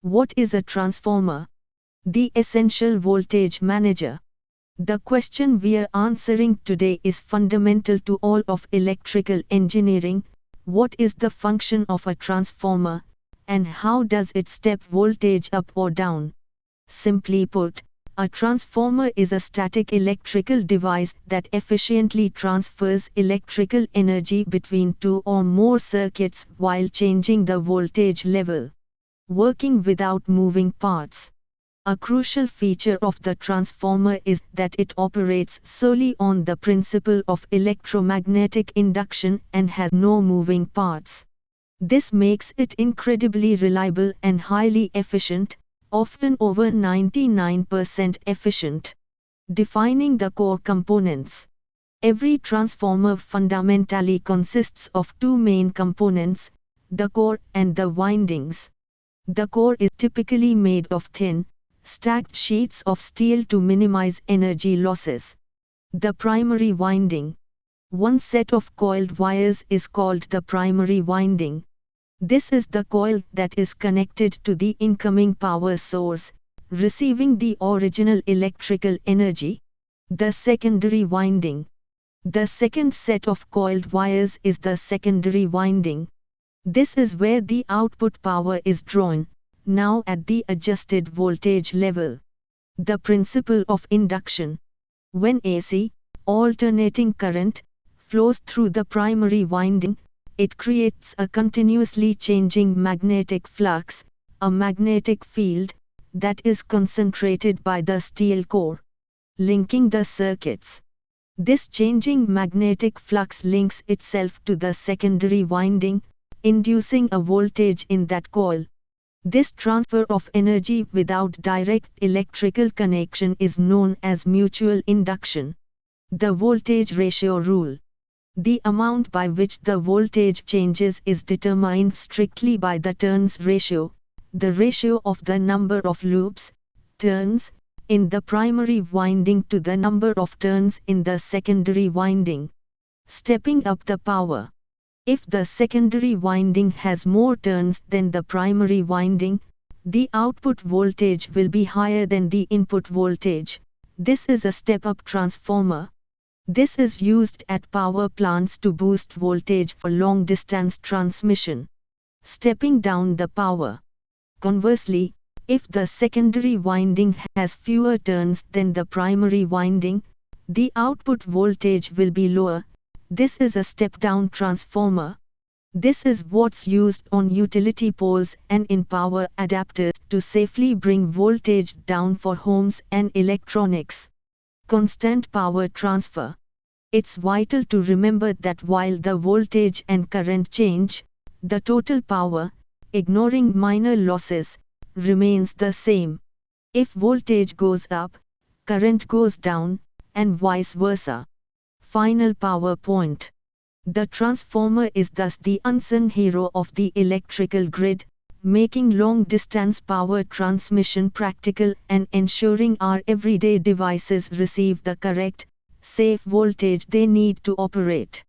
What is a transformer? The essential voltage manager. The question we're answering today is fundamental to all of electrical engineering. What is the function of a transformer, and how does it step voltage up or down? Simply put, a transformer is a static electrical device that efficiently transfers electrical energy between two or more circuits while changing the voltage level, working without moving parts. A crucial feature of the transformer is that it operates solely on the principle of electromagnetic induction and has no moving parts. This makes it incredibly reliable and highly efficient, often over 99% efficient. Defining the core components. Every transformer fundamentally consists of two main components, the core and the windings. The core is typically made of thin, stacked sheets of steel to minimize energy losses. The primary winding. One set of coiled wires is called the primary winding. This is the coil that is connected to the incoming power source, receiving the original electrical energy. The secondary winding. The second set of coiled wires is the secondary winding. This is where the output power is drawn, now at the adjusted voltage level. The principle of induction. When AC, alternating current, flows through the primary winding, it creates a continuously changing magnetic flux, a magnetic field, that is concentrated by the steel core, linking the circuits. This changing magnetic flux links itself to the secondary winding, inducing a voltage in that coil. This transfer of energy without direct electrical connection is known as mutual induction. The voltage ratio rule. The amount by which the voltage changes is determined strictly by the turns ratio, the ratio of the number of loops, turns, in the primary winding to the number of turns in the secondary winding. Stepping up the power. If the secondary winding has more turns than the primary winding, the output voltage will be higher than the input voltage. This is a step-up transformer. This is used at power plants to boost voltage for long-distance transmission. Stepping down the power. Conversely, if the secondary winding has fewer turns than the primary winding, the output voltage will be lower. This is a step-down transformer. This is what's used on utility poles and in power adapters to safely bring voltage down for homes and electronics. Constant power transfer. It's vital to remember that while the voltage and current change, the total power, ignoring minor losses, remains the same. If voltage goes up, current goes down, and vice versa. Final power point. The transformer is thus the unsung hero of the electrical grid, making long-distance power transmission practical and ensuring our everyday devices receive the correct, safe voltage they need to operate.